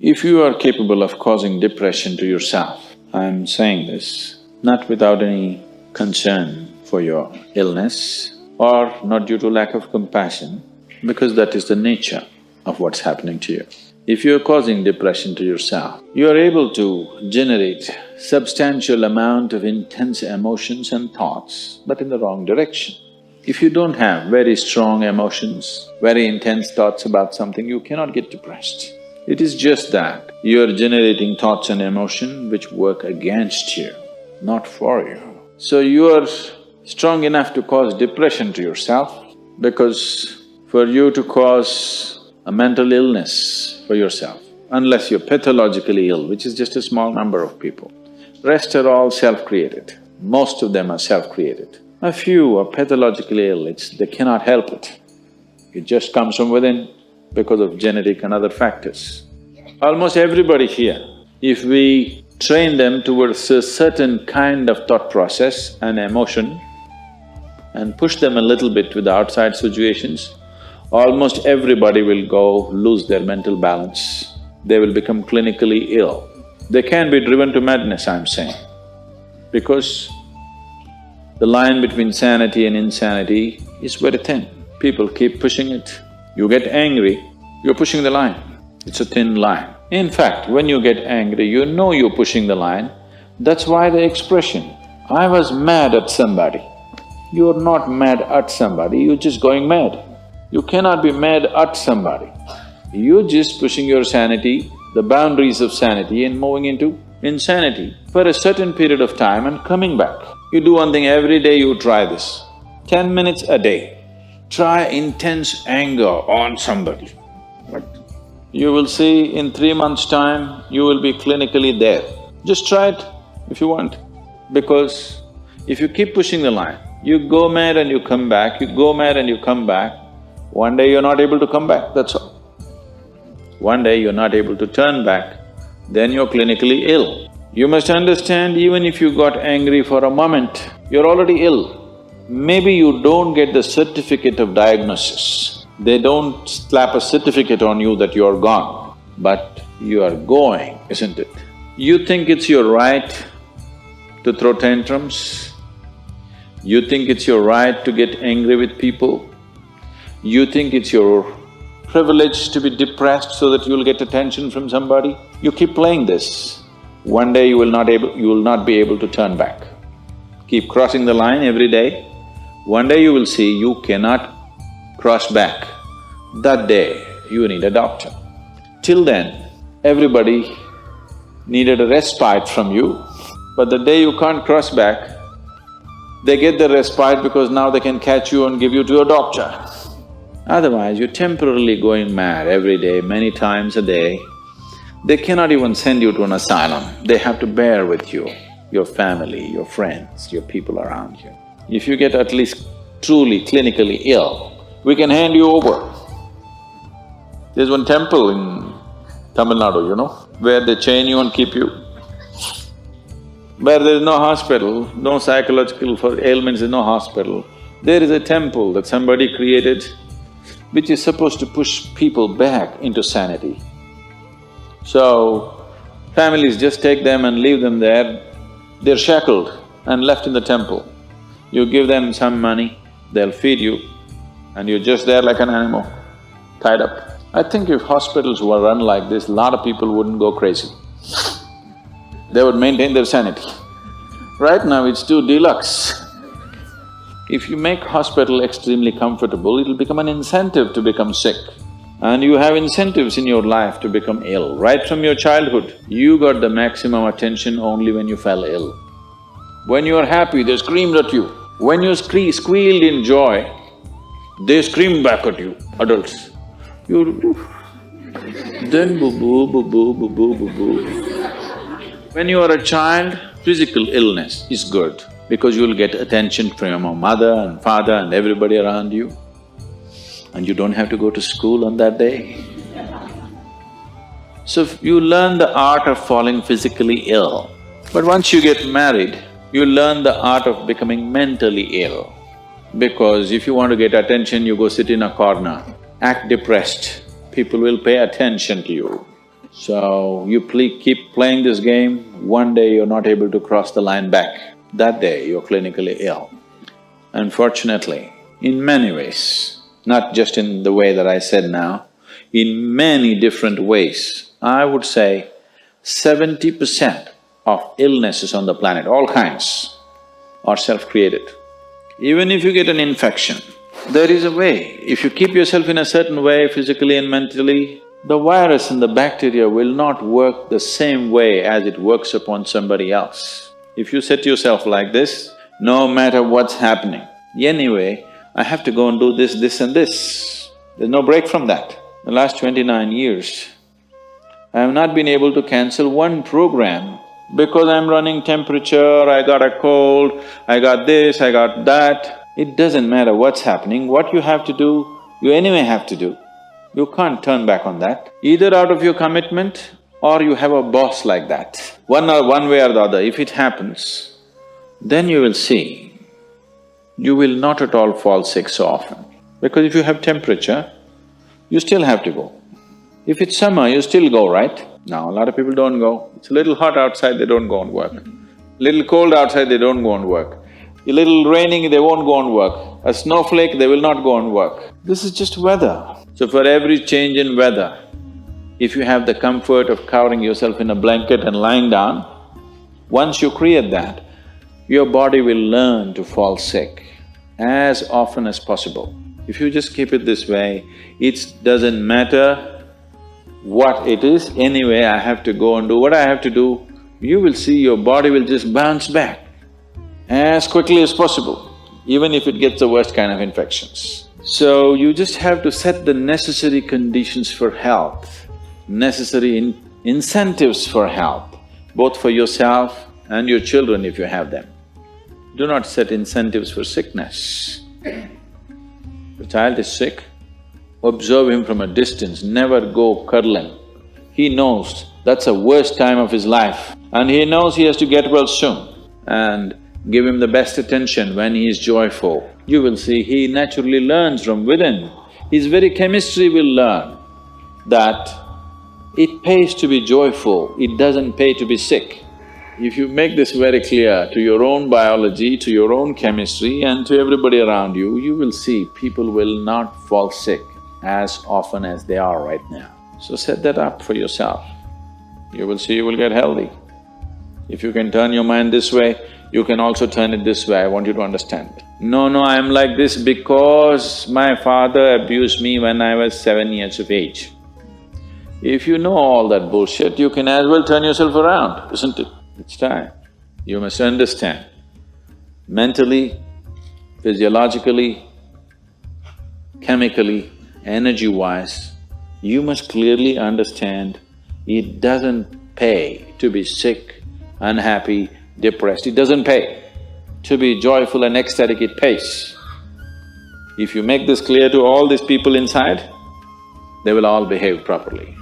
If you are capable of causing depression to yourself, I'm saying this not without any concern for your illness or not due to lack of compassion, because that is the nature of what's happening to you. If you're causing depression to yourself, you are able to generate substantial amount of intense emotions and thoughts, but in the wrong direction. If you don't have very strong emotions, very intense thoughts about something, you cannot get depressed. It is just that you're generating thoughts and emotion which work against you, not for you. So you are strong enough to cause depression to yourself, because for you to cause a mental illness for yourself, unless you're pathologically ill, which is just a small number of people, rest are all self-created. Most of them are self-created. A few are pathologically ill, they cannot help it. It just comes from within because of genetic and other factors. Almost everybody here, if we train them towards a certain kind of thought process and emotion and push them a little bit with the outside situations, almost everybody will lose their mental balance. They will become clinically ill. They can be driven to madness, I'm saying, because the line between sanity and insanity is very thin. People keep pushing it. You get angry, you're pushing the line. It's a thin line. In fact, when you get angry, you know you're pushing the line. That's why the expression, I was mad at somebody. You're not mad at somebody, you're just going mad. You cannot be mad at somebody. You're just pushing your sanity, the boundaries of sanity, and moving into insanity for a certain period of time and coming back. You do one thing every day, you try this. 10 minutes a day. Try intense anger on somebody. You will see in 3 months' time, you will be clinically there. Just try it if you want. Because if you keep pushing the line, you go mad and you come back, you go mad and you come back, one day you're not able to come back, that's all. One day you're not able to turn back, then you're clinically ill. You must understand, even if you got angry for a moment, you're already ill. Maybe you don't get the certificate of diagnosis. They don't slap a certificate on you that you're gone, but you are going, isn't it? You think it's your right to throw tantrums? You think it's your right to get angry with people? You think it's your privilege to be depressed so that you'll get attention from somebody? You keep playing this. One day you will not be able to turn back. Keep crossing the line every day. One day you will see you cannot cross back. That day, you need a doctor. Till then, everybody needed a respite from you, but the day you can't cross back, they get the respite because now they can catch you and give you to a doctor. Otherwise, you're temporarily going mad every day, many times a day. They cannot even send you to an asylum, they have to bear with you, your family, your friends, your people around you. If you get at least truly clinically ill, we can hand you over. There's one temple in Tamil Nadu, where they chain you and keep you. Where there is no hospital, no psychological for ailments, there's no hospital. There is a temple that somebody created which is supposed to push people back into sanity. So, families just take them and leave them there, they're shackled and left in the temple. You give them some money, they'll feed you, and you're just there like an animal, tied up. I think if hospitals were run like this, a lot of people wouldn't go crazy. They would maintain their sanity. Right now it's too deluxe. If you make hospital extremely comfortable, it'll become an incentive to become sick. And you have incentives in your life to become ill. Right from your childhood, you got the maximum attention only when you fell ill. When you are happy, they screamed at you. When you squealed in joy, they screamed back at you, adults. Then boo-boo, boo-boo, boo-boo, boo-boo. When you are a child, physical illness is good because you'll get attention from your mother and father and everybody around you, and you don't have to go to school on that day. So you learn the art of falling physically ill. But once you get married, you learn the art of becoming mentally ill. Because if you want to get attention, you go sit in a corner, act depressed, people will pay attention to you. So, you keep playing this game, one day you're not able to cross the line back. That day, you're clinically ill. Unfortunately, in many ways, not just in the way that I said now, in many different ways, I would say 70% of illnesses on the planet, all kinds, are self-created. Even if you get an infection, there is a way. If you keep yourself in a certain way, physically and mentally, the virus and the bacteria will not work the same way as it works upon somebody else. If you set yourself like this, no matter what's happening, anyway, I have to go and do this, this and this. There's no break from that. The last 29 years, I have not been able to cancel one program because I'm running temperature, I got a cold, I got this, I got that. It doesn't matter what's happening, what you have to do, you anyway have to do. You can't turn back on that. Either out of your commitment or you have a boss like that. One way or the other, if it happens, then you will see, you will not at all fall sick so often. Because if you have temperature, you still have to go. If it's summer, you still go, right? Now, a lot of people don't go. It's a little hot outside, they don't go and work. Little cold outside, they don't go and work. A little raining, they won't go and work. A snowflake, they will not go and work. This is just weather. So for every change in weather, if you have the comfort of covering yourself in a blanket and lying down, once you create that, your body will learn to fall sick as often as possible. If you just keep it this way, it doesn't matter what it is, anyway I have to go and do what I have to do, you will see your body will just bounce back as quickly as possible, even if it gets the worst kind of infections. So, you just have to set the necessary conditions for health, necessary incentives for health, both for yourself and your children if you have them. Do not set incentives for sickness. The child is sick, observe him from a distance, never go cuddling. He knows that's the worst time of his life and he knows he has to get well soon. And give him the best attention when he is joyful. You will see he naturally learns from within. His very chemistry will learn that it pays to be joyful, it doesn't pay to be sick. If you make this very clear to your own biology, to your own chemistry and to everybody around you, you will see people will not fall sick as often as they are right now. So set that up for yourself. You will see you will get healthy. If you can turn your mind this way, you can also turn it this way, I want you to understand. No, I'm like this because my father abused me when I was 7 years of age. If you know all that bullshit, you can as well turn yourself around, isn't it? It's time. You must understand, mentally, physiologically, chemically, energy-wise, you must clearly understand it doesn't pay to be sick, unhappy, depressed, it doesn't pay. To be joyful and ecstatic, it pays. If you make this clear to all these people inside, they will all behave properly.